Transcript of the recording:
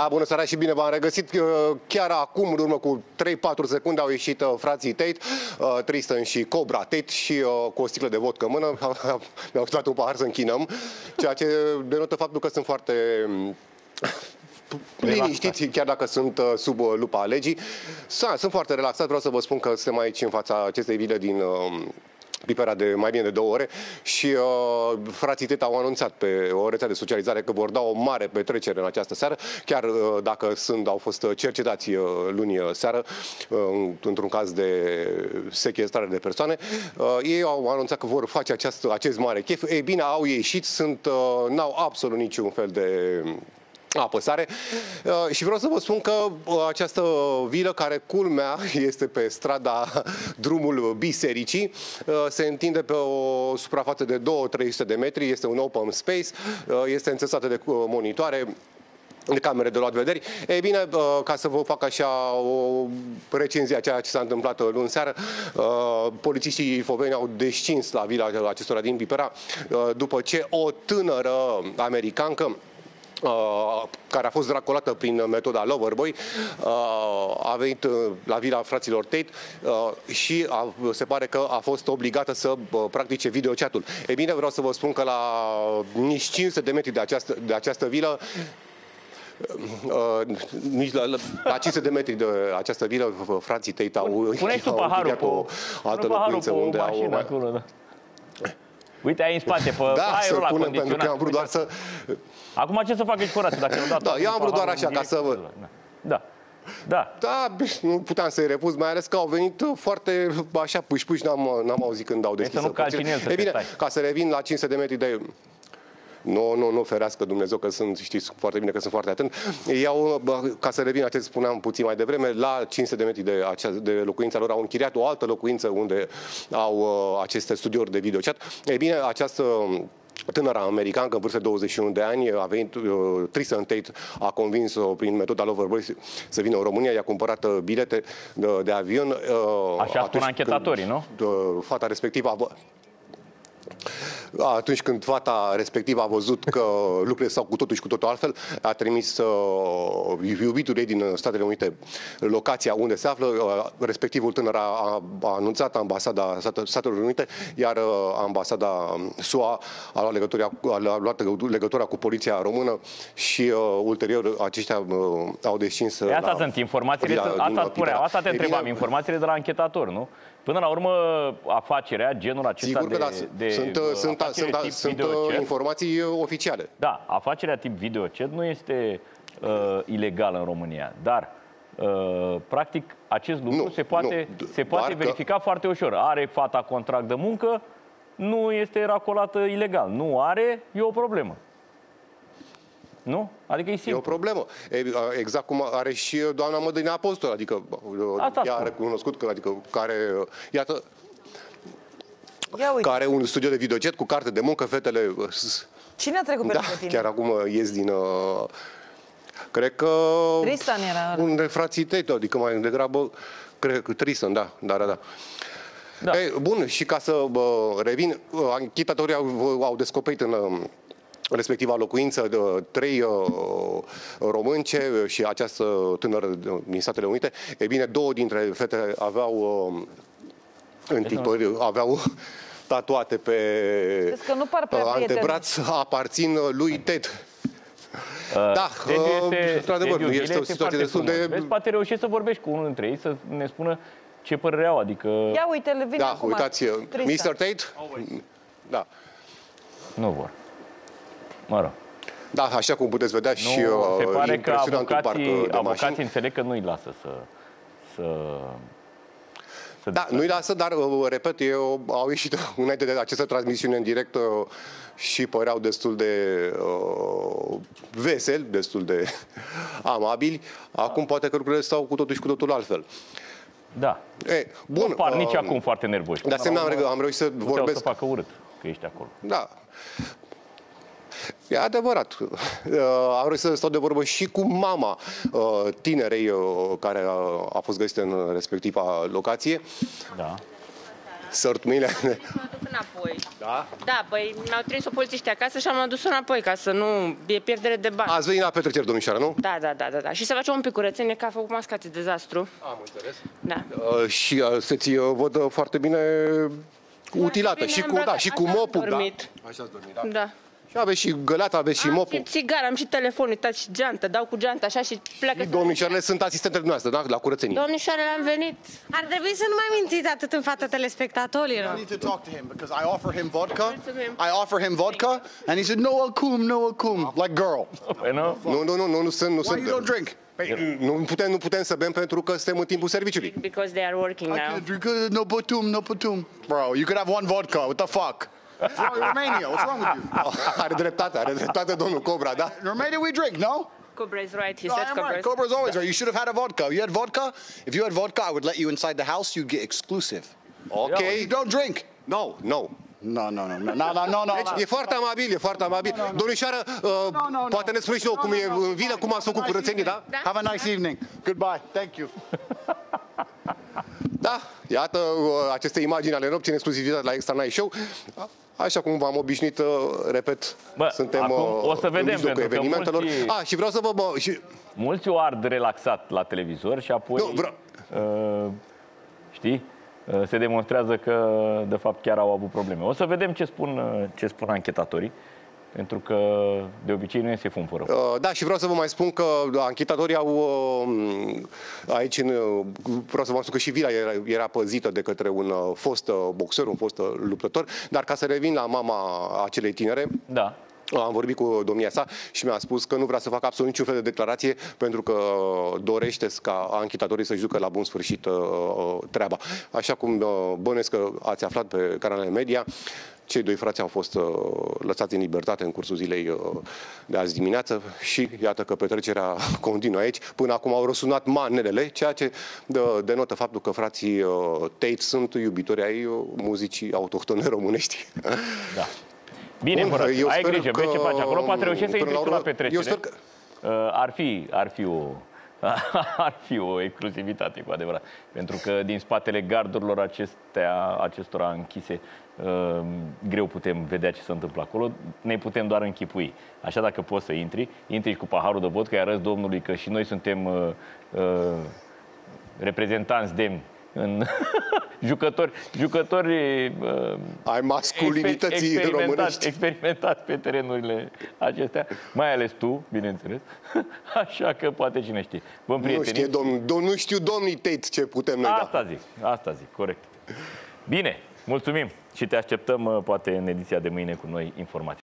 Bună seara și bine v-am regăsit. Chiar acum, în urmă cu 3-4 secunde, au ieșit frații Tate, Tristan și Cobra Tate și cu o sticlă de vodcă în mână mi-au dat un pahar să închinăm, ceea ce denotă faptul că sunt foarte liniștiți, chiar dacă sunt sub lupa legii. Sunt foarte relaxat, vreau să vă spun că suntem aici în fața acestei vile din Pipera de mai bine de 2 ore și frații Tate au anunțat pe o rețea de socializare că vor da o mare petrecere în această seară, chiar dacă au fost cercetați luni seară într-un caz de sechestrare de persoane. Ei au anunțat că vor face acest mare chef. Ei bine, au ieșit, n-au absolut niciun fel de apăsare și vreau să vă spun că această vilă, care culmea este pe strada drumul Bisericii, se întinde pe o suprafață de 200-300 de metri, este un open space, este înțesată de monitoare, de camere de luat vederi. Ei bine, ca să vă fac așa o recenzie a ceea ce s-a întâmplat luni seară, polițiștii Foveni au descins la vila acestora din Pipera după ce o tânără americancă care a fost racolată prin metoda Loverboy, a venit la vila fraților Tate și se pare că a fost obligată să practice videochatul. Ei bine, vreau să vă spun că la nici 500 de metri de această vilă, nici la 500 de metri de această vilă, frații Tate au paharul o altă locuință unde au... Acolo, da. Uite, ai în spate, pe aerul ăla condiționat. Pentru că am vrut doar să... Acum ce să facă și cu dacă nu dat? Da, eu am vrut doar așa, ca să văd. Da. Da. Da, nu puteam să-i refuz, mai ales că au venit foarte așa puși, n-am auzit când au deschis. E bine, ca să revin la 500 de metri de... Nu, ferească Dumnezeu, că știți foarte bine că sunt foarte atent. Ca să revin la ce spuneam puțin mai devreme, la 500 de metri de locuința lor au închiriat o altă locuință unde au aceste studiouri de videochat. Ei bine, această tânăra americană, în vârstă de 21 de ani, a venit, Tristan Tate a convins-o prin metoda Loverboy să vină în România, i-a cumpărat bilete de avion. Așa spun anchetatorii, nu? Fata respectivă atunci când fata respectivă a văzut că lucrurile stau cu totul și cu totul altfel, a trimis iubitul ei din Statele Unite locația unde se află. Respectivul tânăr a anunțat ambasada Statelor Unite, iar ambasada SUA a luat legătura cu poliția română și ulterior aceștia au descins. Asta sunt informațiile, asta te întrebam, informațiile de la anchetator, nu? Până la urmă, afacerea, genul acesta sigur că sunt informații oficiale. Da, afacerea tip videochat nu este ilegală în România, dar practic acest lucru se poate verifica foarte ușor. Are fata contract de muncă, nu este racolată ilegal. Nu are, e o problemă. Nu? Adică e simplu. E o problemă. Exact cum are și doamna Mădălina Apostol, adică ea a recunoscut că, care, iată, care are un studio de videochat cu carte de muncă, fetele... Cine a trecut pe tine? Chiar acum ies din... cred că... Tristan era... Unde frații Tate, adică mai degrabă... Cred că Tristan, da. Ei, bun, și ca să revin, anchetatorii au descoperit în respectiva locuință 3 românce și această tânără din Statele Unite. Ei bine, 2 dintre fete aveau tatuate pe antebraț, aparțin lui Ted. Da, într-adevăr, este o situație destul de... Vezi, poate reușești să vorbești cu unul dintre ei, să ne spună ce părere au, adică... Ia uite, le vine acum. Uitați, Mr. Tate? Da. Nu vor. Mă rog. Da, așa cum puteți vedea și se pare că avocații înțeleg că nu-i lasă da, nu-i lasă, dar, repet, au ieșit înainte de această transmisiune în direct și păreau destul de veseli, destul de amabili. Acum poate că lucrurile stau cu totul și cu totul altfel. Da. Bun, nu par nici acum foarte nervoși. De asemenea, am reușit să vorbesc... să facă urât că ești acolo. Da. E adevărat. Am vrut să stau de vorbă și cu mama tinerei care a fost găsită în respectiva locație. Da. Sărt mâinile. Mă duc înapoi. Da? Da, băi, mi-au trimis-o polițiștii acasă și am adus înapoi, ca să nu e pierdere de bani. Ați venit la petreceri, domnișoară, nu? Da. Și să facem un pic curățenie, că a făcut mascate dezastru. Am înțeles. Da. Și să-ți văd foarte bine utilată. Și cu, da, și cu mopul, da? Așa ați dormit, da? Da. Și aveți și găleata, aveți și mopul. Am și țigară, am și telefon, uitați, și geantă, dau cu geanta așa și pleacă. Și domnișoarele sunt asistentele noastre, da? La curățenie. Domnișoarele, am venit. Ar trebui să nu mai mințiți atât în fața I telespectatorilor. need to talk to him because I offer him vodka. Mulțumim. I offer him vodka, and he said, "No alcohol, like girl. Păi nu? Nu sunt. Why you don't drink?" Nu putem să bem pentru că suntem în timpul serviciului. Because they are working I now. can't drink. No putum. Bro, you could have one vodka. What the fuck? What's wrong with Romania? What's wrong with you? Are dreptate domnul Cobra, da? In Romania we drink, no? Cobra is right, he No, said I am Cobra. right. Cobra's always right. You should have had a vodka. You had vodka? If you had vodka, I would let you inside the house. You get exclusive. Ok. You don't drink. No. No. Deci e foarte amabil, Domnișoară, poate ne spune și eu cum e în vilă, cum ați făcut curățenie, da? Have a nice evening. Goodbye. Thank you. Da, iată aceste imagini ale nopții în exclusivitate la Extra Night Show. Așa cum v-am obișnuit, repet, suntem o să vedem, în mijlocul pentru că evenimentelor. mulți- Și vreau să vă... Mulți o ard relaxat la televizor și apoi, știi, se demonstrează că, de fapt, chiar au avut probleme. O să vedem ce spun anchetatorii, pentru că, de obicei, nu iese fum fără foc. Da, și vreau să vă mai spun că anchetatorii au aici, vreau să vă spun că și vila era păzită de către un fost boxer, un fost luptător, dar ca să revin la mama acelei tinere, Da. am vorbit cu domnia sa și mi-a spus că nu vrea să facă absolut niciun fel de declarație pentru că dorește ca anchetatorii să-și ducă la bun sfârșit treaba. Așa cum bănuiesc că ați aflat pe canalele media, cei doi frați au fost lăsați în libertate în cursul zilei de azi dimineață și iată că petrecerea continuă aici. Până acum au răsunat manelele, ceea ce denotă faptul că frații Tate sunt iubitori ai muzicii autohtone românești. Da. Bine, Horațiu, ai grijă, vezi ce faci acolo, poate reușești să intri tu la petrecere. Eu sper că... Ar fi o exclusivitate, cu adevărat. Pentru că din spatele gardurilor acestora închise, greu putem vedea ce se întâmplă acolo, ne putem doar închipui. Așa, dacă poți să intri și cu paharul de vodka, îi arăți domnului că și noi suntem reprezentanți demni, jucători ai masculinității românești. Experimentați pe terenurile acestea, mai ales tu, bineînțeles. Așa că poate cine știe. Nu știu domnii Tate ce putem noi da. Asta zic, corect. Bine, mulțumim și te așteptăm poate în ediția de mâine cu noi informații.